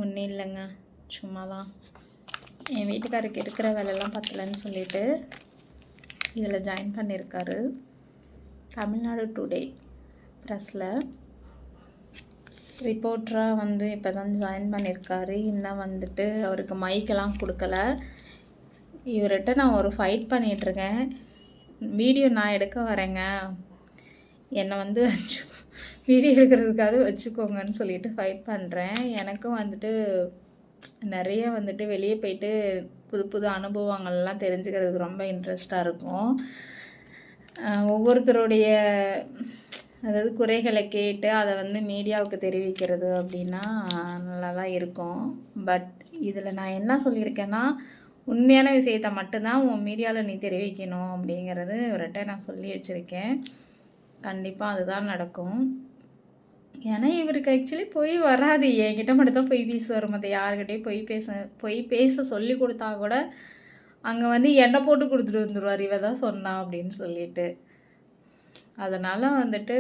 ஒன்றும் இல்லைங்க, சும்மா தான் என் வீட்டுக்காருக்கு இருக்கிற வேலையெல்லாம் பத்தலைன்னு சொல்லிட்டு இதில் ஜாயின் பண்ணியிருக்காரு. தமிழ்நாடு டுடே ப்ரெஸ்ஸில் ரிப்போர்ட்டராக வந்து இப்போ தான் ஜாயின் பண்ணியிருக்காரு. இன்னும் வந்துட்டு அவருக்கு மைக்கெல்லாம் கொடுக்கல. இவர்கிட்ட நான் ஒரு ஃபைட் பண்ணிகிட்ருக்கேன். வீடியோ நான் எடுக்க வரேங்க, என்னை வந்து வீடியோ எடுக்கிறதுக்காக வச்சுக்கோங்கன்னு சொல்லிட்டு ஃபைட் பண்ணுறேன். எனக்கும் வந்துட்டு நிறைய வந்துட்டு வெளியே போயிட்டு புது புது அனுபவங்கள்லாம் தெரிஞ்சுக்கிறதுக்கு ரொம்ப இன்ட்ரெஸ்டாக இருக்கும். ஒவ்வொருத்தருடைய அதாவது குறைகளை கேட்டு அதை வந்து மீடியாவுக்கு தெரிவிக்கிறது அப்படின்னா நல்லா தான் இருக்கும். பட் இதில் நான் என்ன சொல்லியிருக்கேன்னா, உண்மையான விஷயத்தை மட்டும்தான் உன் மீடியாவில் நீ தெரிவிக்கணும் அப்படிங்கிறது இவர்கிட்ட நான் சொல்லி வச்சுருக்கேன். கண்டிப்பாக அதுதான் நடக்கும். ஏன்னா இவருக்கு ஆக்சுவலி பொய் வராது, என்கிட்ட மட்டும்தான் பொய் பேசுவார். மற்ற யாருக்கிட்டையும் பொய் பேச சொல்லி கொடுத்தா கூட அங்கே வந்து எண்ணெய் போட்டு கொடுத்துட்டு வந்துடுவார், இவ தான் சொன்னா அப்படின்னு சொல்லிட்டு. அதனால் வந்துட்டு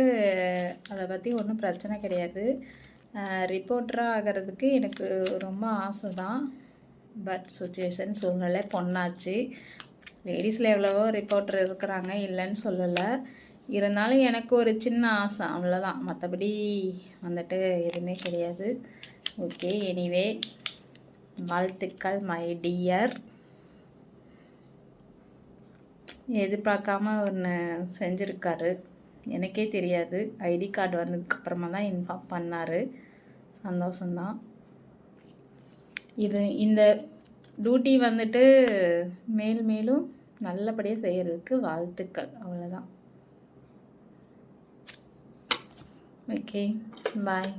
அதை பற்றி ஒன்றும் பிரச்சனை கிடையாது. ரிப்போர்ட்டராக ஆகிறதுக்கு எனக்கு ரொம்ப ஆசை தான். பட் சுச்சுவேஷன் சூழ்நிலை பொண்ணாச்சு. லேடிஸில் எவ்வளவோ ரிப்போர்ட்டர் இருக்கிறாங்க, இல்லைன்னு சொல்லலை. இருந்தாலும் எனக்கு ஒரு சின்ன ஆசை, அவ்வளோதான். மற்றபடி வந்துட்டு எதுவுமே கிடையாது. ஓகே, எனிவே வாழ்த்துக்கள் மை டியர். எதிர்பார்க்காம ஒன்று செஞ்சுருக்காரு, எனக்கே தெரியாது. ஐடி கார்டு வந்ததுக்கப்புறமா தான் இன்ஃபார்ம் பண்ணார். சந்தோஷந்தான். இந்த டியூட்டி வந்துட்டு மேலும் நல்லபடியாக செய்கிறதுக்கு வாழ்த்துக்கள், அவ்வளோதான். ஓகே, பாய்.